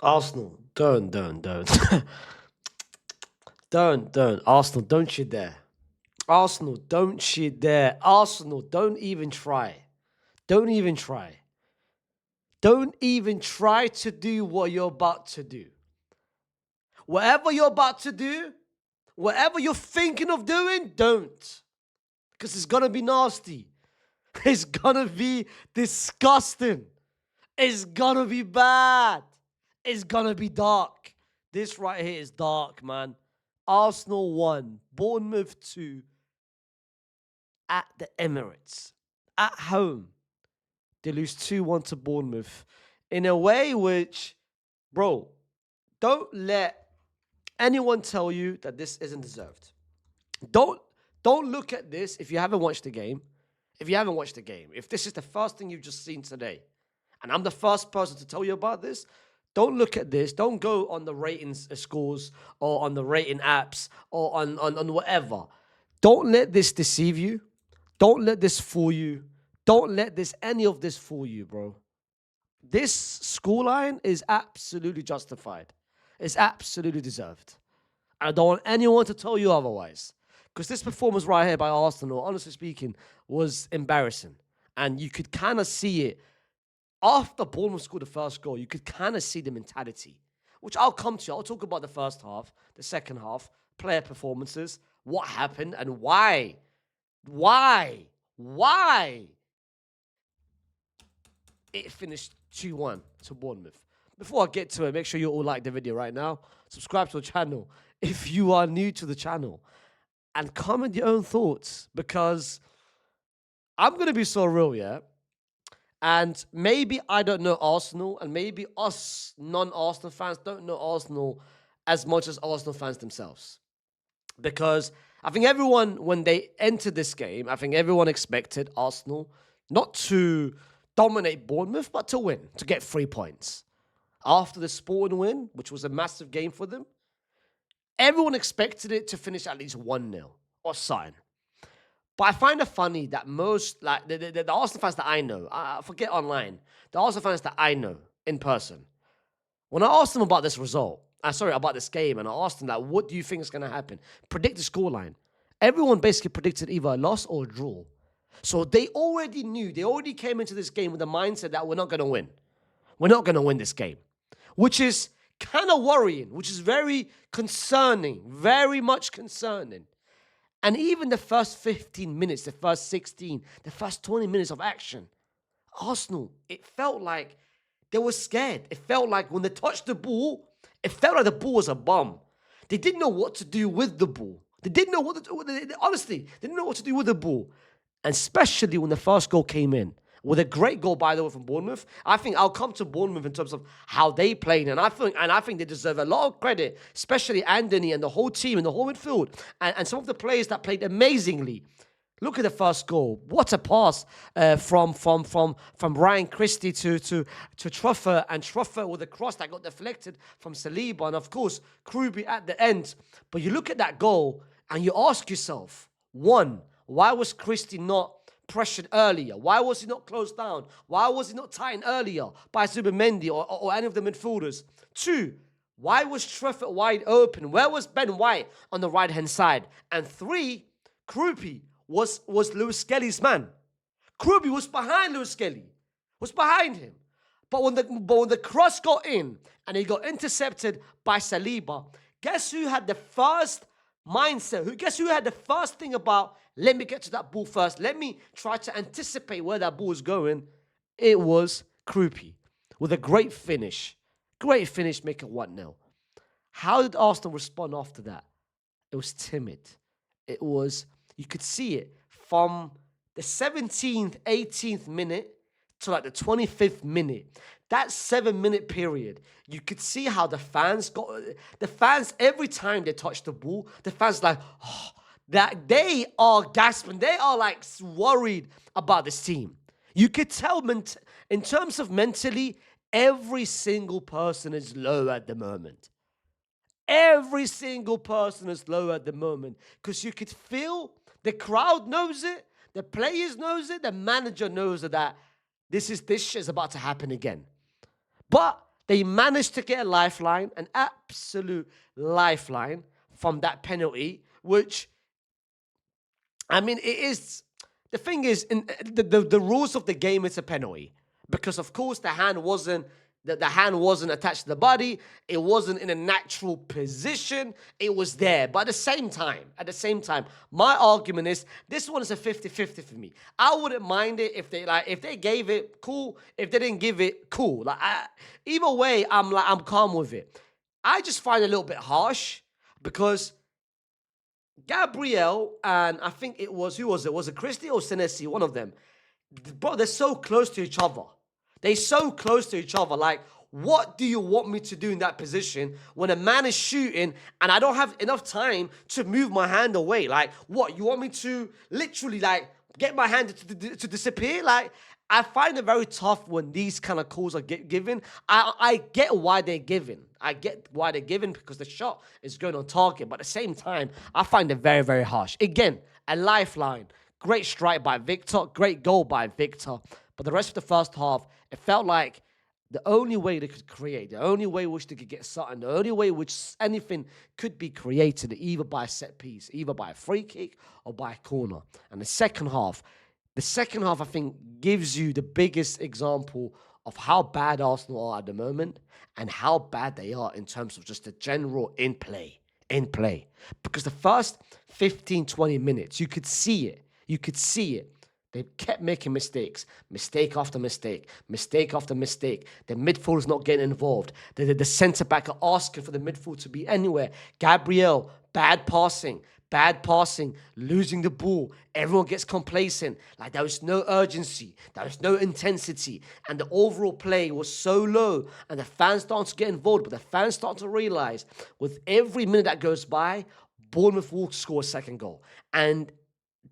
Arsenal, don't. Don't. Arsenal, don't you dare. Arsenal, don't you dare. Arsenal, don't even try. Don't even try. Don't even try to do what you're about to do. Whatever you're about to do, whatever you're thinking of doing, don't. Because it's going to be nasty. It's going to be disgusting. It's going to be bad. It's going to be dark. This right here is dark, man. Arsenal 1, Bournemouth 2 at the Emirates. At home, they lose 2-1 to Bournemouth in a way which, bro, don't let anyone tell you that this isn't deserved. Don't look at this if you haven't watched the game. If this is the first thing you've just seen today, and I'm the first person to tell you about this, don't look at this. Don't go on the ratings scores or on the rating apps or on whatever. Don't let this deceive you. Don't let this fool you. Don't let any of this fool you, bro. This scoreline is absolutely justified. It's absolutely deserved. I don't want anyone to tell you otherwise. Because this performance right here by Arsenal, honestly speaking, was embarrassing. And you could kind of see it. After Bournemouth scored the first goal, you could kind of see the mentality, which I'll come to. I'll talk about the first half, the second half, player performances, what happened, and why. Why it finished 2-1 to Bournemouth. Before I get to it, make sure you all like the video right now. Subscribe to the channel if you are new to the channel. And comment your own thoughts, because I'm going to be so real, yeah? And maybe I don't know Arsenal, and maybe us non-Arsenal fans don't know Arsenal as much as Arsenal fans themselves. Because I think everyone, when they entered this game, I think everyone expected Arsenal not to dominate Bournemouth, but to win, to get 3 points. After the Sporting win, which was a massive game for them, everyone expected it to finish at least 1-0 or something. But I find it funny that most, like, the Arsenal fans that I know, I forget online, the Arsenal fans that I know in person, when I asked them about this result, about this game, and I asked them, like, what do you think is going to happen? Predict the scoreline. Everyone basically predicted either a loss or a draw. So they already knew, they already came into this game with the mindset that we're not going to win. We're not going to win this game, which is kind of worrying, which is very concerning, very much concerning. And even the first 15 minutes, the first 16, the first 20 minutes of action, Arsenal, it felt like they were scared. It felt like when they touched the ball, it felt like the ball was a bomb. They didn't know what to do with the ball. They didn't know what to do. Honestly, they didn't know what to do with the ball. And especially when the first goal came in, with a great goal, by the way, from Bournemouth. I think I'll come to Bournemouth in terms of how they played, and I think they deserve a lot of credit, especially Anthony and the whole team and the whole midfield, and some of the players that played amazingly. Look at the first goal. What a pass from Ryan Christie to Truffert, and Truffert with a cross that got deflected from Saliba, and of course, Kruby at the end. But you look at that goal and you ask yourself, one, why was Christie not pressured earlier? Why was he not closed down? Why was he not tightened earlier by Zubimendi or any of the midfielders? Two, why was Truffert wide open? Where was Ben White on the right-hand side? And three, Krupi was Lewis Skelly's man. Krupi was behind Lewis Skelly, was behind him. But when the cross got in and he got intercepted by Saliba, guess who had the first mindset? Guess who had the first thing about, let me get to that ball first, let me try to anticipate where that ball is going? It was Krupi with a great finish. Great finish, make it 1-0. How did Arsenal respond after that? It was timid. It was, you could see it from the 17th, 18th minute to like the 25th minute. That 7-minute period, you could see how the fans, every time they touched the ball, the fans like, oh, that they are gasping. They are like worried about this team. You could tell in terms of mentally, every single person is low at the moment. Every single person is low at the moment, because you could feel the crowd knows it, the players knows it, the manager knows that this shit is about to happen again. But They managed to get a lifeline, an absolute lifeline from that penalty, which, I mean, it is. The thing is, in the rules of the game, it's a penalty because, of course, the hand wasn't attached to the body. It wasn't in a natural position. It was there, but at the same time, my argument is this one is a 50-50 for me. I wouldn't mind it if they gave it, cool. If they didn't give it, cool. Either way, I'm calm with it. I just find it a little bit harsh because Gabriel and I think it was, who was it? Was it Christie or Senesi? One of them. Bro, they're so close to each other. They're so close to each other. Like, what do you want me to do in that position when a man is shooting and I don't have enough time to move my hand away? Like, what? You want me to literally, like, get my hand to disappear? Like, I find it very tough when these kind of calls are given. I get why they're given. I get why they're given because the shot is going on target. But at the same time, I find it very, very harsh. Again, a lifeline. Great strike by Victor. Great goal by Victor. But the rest of the first half, it felt like the only way they could create, the only way which they could get something, the only way which anything could be created, either by a set piece, either by a free kick or by a corner. And the second half, I think, gives you the biggest example of how bad Arsenal are at the moment and how bad they are in terms of just the general in play. Because the first 15, 20 minutes, you could see it. They kept making mistakes, mistake after mistake, mistake after mistake. The midfield is not getting involved. The centre-back are asking for the midfield to be anywhere. Gabriel, bad passing, losing the ball. Everyone gets complacent. Like, there was no urgency. There was no intensity. And the overall play was so low. And the fans started to get involved. But the fans started to realize with every minute that goes by, Bournemouth will score a second goal. And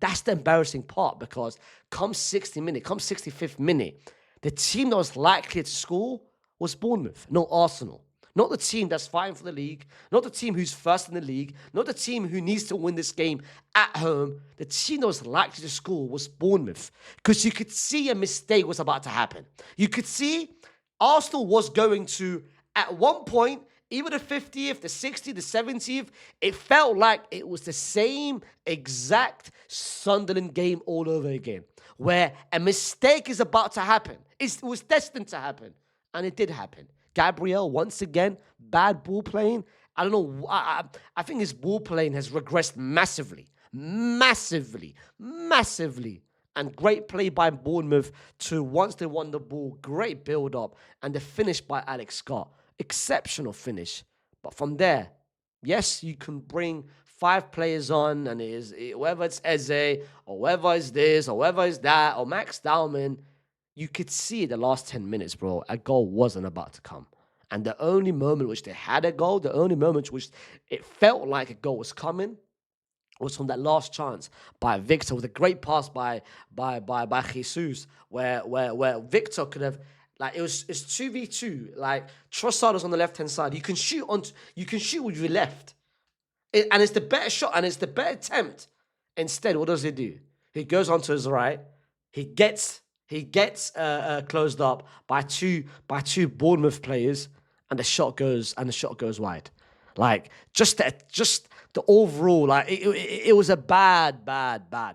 that's the embarrassing part because come 65th minute, the team that was likely to score was Bournemouth, not Arsenal. Not the team that's fighting for the league, not the team who's first in the league, not the team who needs to win this game at home. The team that was likely to score was Bournemouth because you could see a mistake was about to happen. You could see Arsenal was going to, at one point, either the 50th, the 60th, the 70th, it felt like it was the same exact Sunderland game all over again, where a mistake is about to happen. It was destined to happen, and it did happen. Gabriel, once again, bad ball playing. I don't know. I think his ball playing has regressed massively. And great play by Bournemouth to, once they won the ball, great build-up, and the finish by Alex Scott. Exceptional finish. But from there, yes, you can bring 5 players on, and whether it's Eze, or whether it's this, or whether it's that, or Max Dowman, you could see the last 10 minutes, bro, a goal wasn't about to come. And the only moment which they had a goal, the only moment which it felt like a goal was coming, was from that last chance by Victor with a great pass by Jesus, where Victor could have, like, it's 2v2. Like, Trossard is on the left-hand side. You can shoot with your left. And it's the better shot, and it's the better attempt. Instead, what does he do? He goes onto his right. He gets closed up by two Bournemouth players, and the shot goes wide. Like, just the overall, like, it was a bad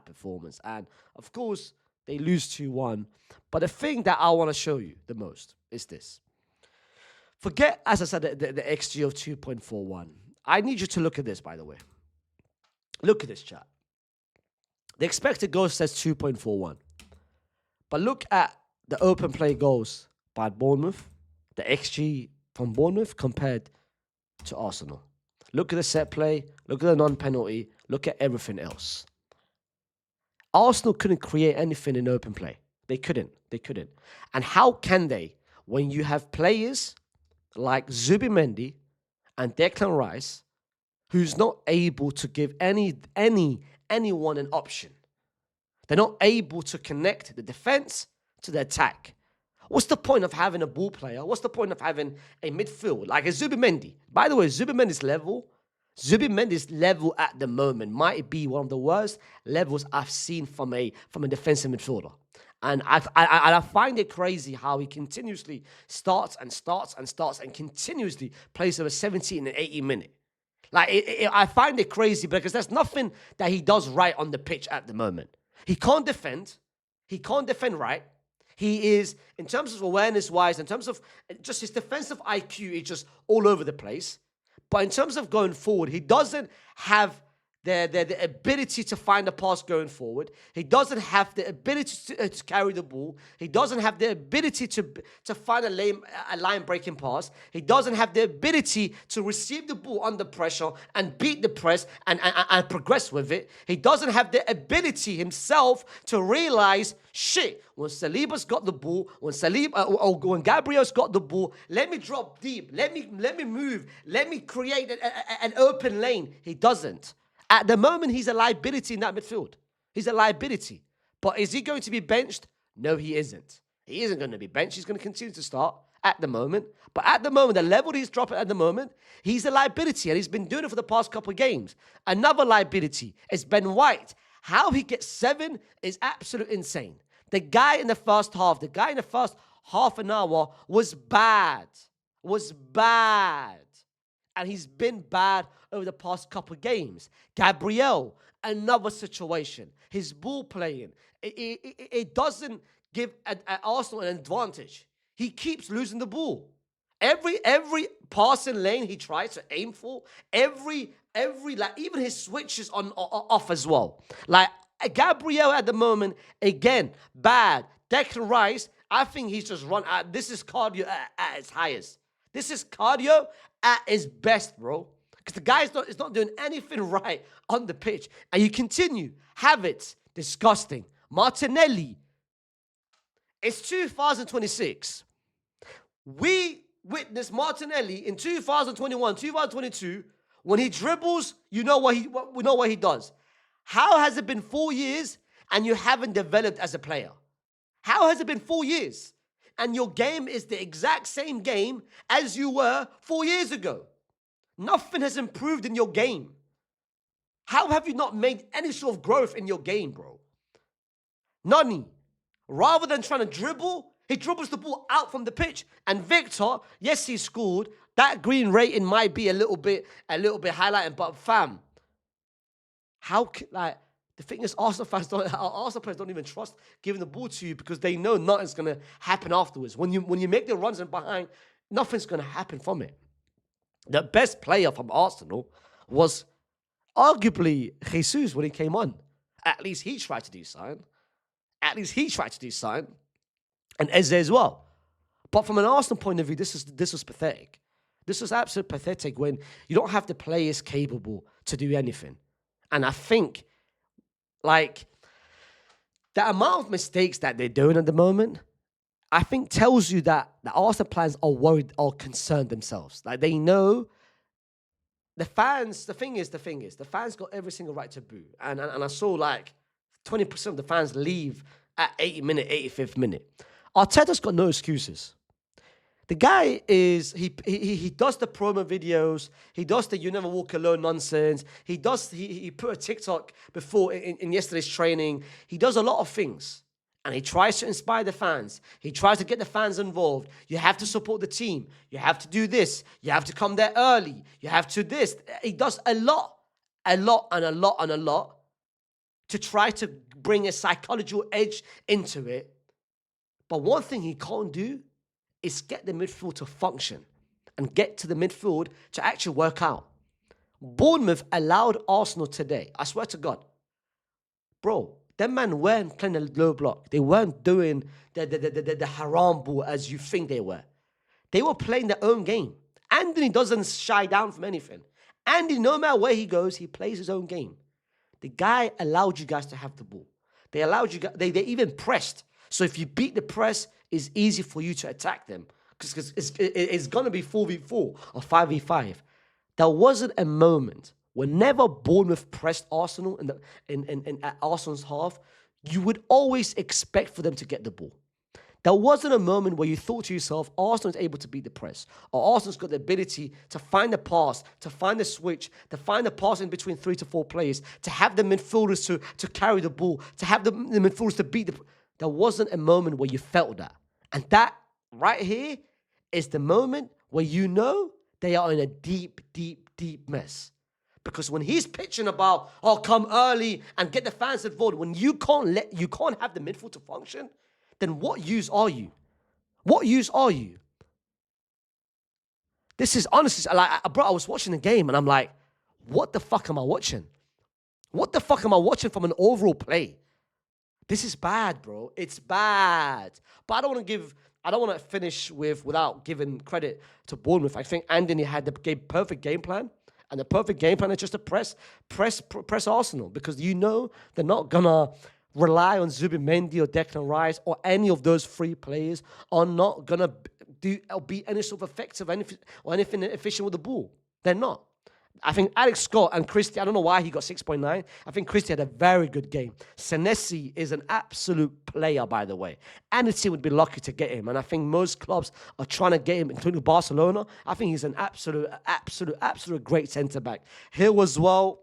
performance. And of course, they lose 2-1. But the thing that I want to show you the most is this. Forget, as I said, the XG of 2.41. I need you to look at this, by the way. Look at this, chat. The expected goals says 2.41. But look at the open play goals by Bournemouth, the XG from Bournemouth compared to Arsenal. Look at the set play, look at the non-penalty, look at everything else. Arsenal couldn't create anything in open play. They couldn't. And how can they when you have players like Zubimendi and Declan Rice who's not able to give anyone an option? They're not able to connect the defense to the attack. What's the point of having a ball player? What's the point of having a midfield like a Zubimendi? By the way, Zubimendi's level at the moment might be one of the worst levels I've seen from a defensive midfielder. And I find it crazy how he continuously starts and continuously plays over 70 and 80 minutes. Like, I find it crazy because there's nothing that he does right on the pitch at the moment. He can't defend. He can't defend right. He is, in terms of awareness-wise, in terms of just his defensive IQ, is just all over the place. But in terms of going forward, he doesn't have the ability to find a pass going forward. He doesn't have the ability to carry the ball. He doesn't have the ability to find a line-breaking pass. He doesn't have the ability to receive the ball under pressure and beat the press and progress with it. He doesn't have the ability himself to realize, shit, when Saliba's got the ball, when Gabriel's got the ball, let me drop deep, let me move, let me create an open lane. He doesn't. At the moment, he's a liability in that midfield. He's a liability. But is he going to be benched? No, he isn't. He isn't going to be benched. He's going to continue to start at the moment. But at the moment, the level he's dropping at the moment, he's a liability. And he's been doing it for the past couple of games. Another liability is Ben White. How he gets 7 is absolutely insane. The guy in the first half half an hour was bad. And he's been bad over the past couple of games. Gabriel, another situation. His ball playing, it doesn't give Arsenal an advantage. He keeps losing the ball. Every passing lane he tries to aim for, like even his switches off as well. Like Gabriel at the moment, again, bad. Declan Rice, I think he's just run out. This is cardio at its highest. This is cardio at its best, bro. Because the guy is not doing anything right on the pitch. And you continue. Havertz, disgusting. Martinelli. It's 2026. We witnessed Martinelli in 2021, 2022. When he dribbles, we know what he does. How has it been 4 years and you haven't developed as a player? How has it been 4 years? And your game is the exact same game as you were 4 years ago. Nothing has improved in your game. How have you not made any sort of growth in your game, bro? Nani, rather than trying to dribble, he dribbles the ball out from the pitch. And Victor, yes, he scored. That green rating might be a little bit highlighted, but fam, the thing is, Arsenal players don't even trust giving the ball to you because they know nothing's going to happen afterwards. When you make the runs and behind, nothing's going to happen from it. The best player from Arsenal was arguably Jesus when he came on. At least he tried to do something. And Eze as well. But from an Arsenal point of view, this was pathetic. This was absolutely pathetic when you don't have the players capable to do anything. And I think, like, the amount of mistakes that they're doing at the moment, I think tells you that the Arsenal players are worried or concerned themselves. Like, they know the fans, the thing is, the fans got every single right to boo. And I saw like 20% of the fans leave at 85th minute. Arteta's got no excuses. The guy he does the promo videos. He does the "you never walk alone" nonsense. He put a TikTok before in yesterday's training. He does a lot of things, and he tries to inspire the fans. He tries to get the fans involved. You have to support the team. You have to do this. You have to come there early. You have to this. He does a lot to try to bring a psychological edge into it. But one thing he can't do is get the midfield to function and get to the midfield to actually work out. Bournemouth allowed Arsenal today. I swear to God. Bro, them man weren't playing a low block. They weren't doing the haram ball as you think they were. They were playing their own game. Anthony doesn't shy down from anything. Andy, no matter where he goes, he plays his own game. The guy allowed you guys to have the ball. They allowed you guys, they even pressed. So if you beat the press, it's easy for you to attack them because it's going to be 4v4 or 5v5. There wasn't a moment whenever Bournemouth pressed Arsenal in at Arsenal's half, you would always expect for them to get the ball. There wasn't a moment where you thought to yourself, Arsenal is able to beat the press, or Arsenal's got the ability to find the pass, to find the switch, to find the pass in between 3 to 4 players, to have the midfielders to carry the ball, to have the midfielders to beat there wasn't a moment where you felt that. And that right here is the moment where you know they are in a deep, deep, deep mess. Because when he's pitching about, oh, come early and get the fans involved, when you can't have the midfield to function, then what use are you? What use are you? This is honestly, like, bro, I was watching the game and I'm like, what the fuck am I watching? What the fuck am I watching from an overall play? This is bad, bro. It's bad. But I don't want to finish without giving credit to Bournemouth. I think Anthony had the perfect game plan. And the perfect game plan is just to press Arsenal, because you know they're not gonna rely on Zubimendi or Declan Rice or any of those three players are not gonna be any sort of effective or anything efficient with the ball. They're not. I think Alex Scott and Christie, I don't know why he got 6.9. I think Christie had a very good game. Senesi is an absolute player, by the way. Any team would be lucky to get him. And I think most clubs are trying to get him, including Barcelona. I think he's an absolute great centre-back. Hill as well.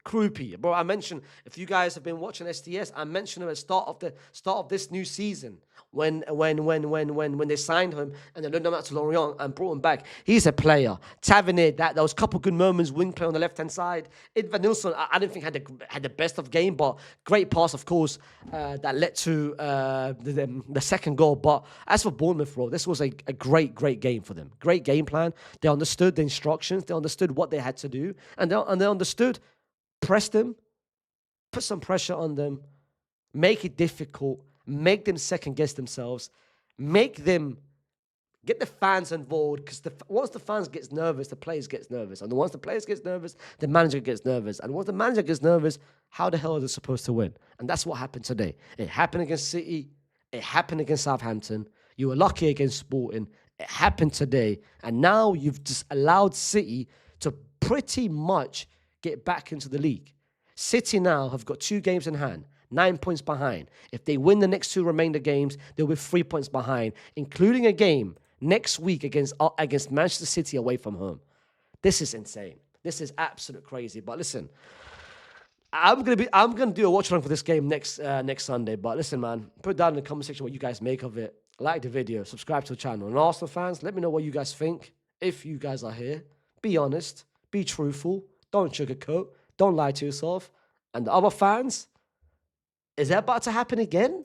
Krupi, bro. I mentioned, if you guys have been watching STS, I mentioned him at the start of this new season when they signed him and they loaned him out to Lorient and brought him back. He's a player. Tavernier, there was a couple good moments, wing play on the left hand side. Idvan Nilsson, I didn't think had the best of game, but great pass, of course, that led to the second goal. But as for Bournemouth, bro, this was a great game for them. Great game plan. They understood the instructions. They understood what they had to do, and they understood. Press them, put some pressure on them, make it difficult, make them second guess themselves, make them get the fans involved, because once the fans gets nervous, the players gets nervous. And once the players gets nervous, the manager gets nervous. And once the manager gets nervous, how the hell are they supposed to win? And that's what happened today. It happened against City. It happened against Southampton. You were lucky against Sporting. It happened today. And now you've just allowed City to pretty much get back into the league. City now have got 2 games in hand, 9 points behind. If they win the next 2 remainder games, they'll be 3 points behind, including a game next week against Manchester City away from home. This is insane. This is absolute crazy. But listen, I'm gonna do a watch along for this game next Sunday. But listen, man, put down in the comment section what you guys make of it. Like the video, subscribe to the channel. And Arsenal fans, let me know what you guys think. If you guys are here, be honest, be truthful. Don't sugarcoat. Don't lie to yourself. And the other fans, is that about to happen again?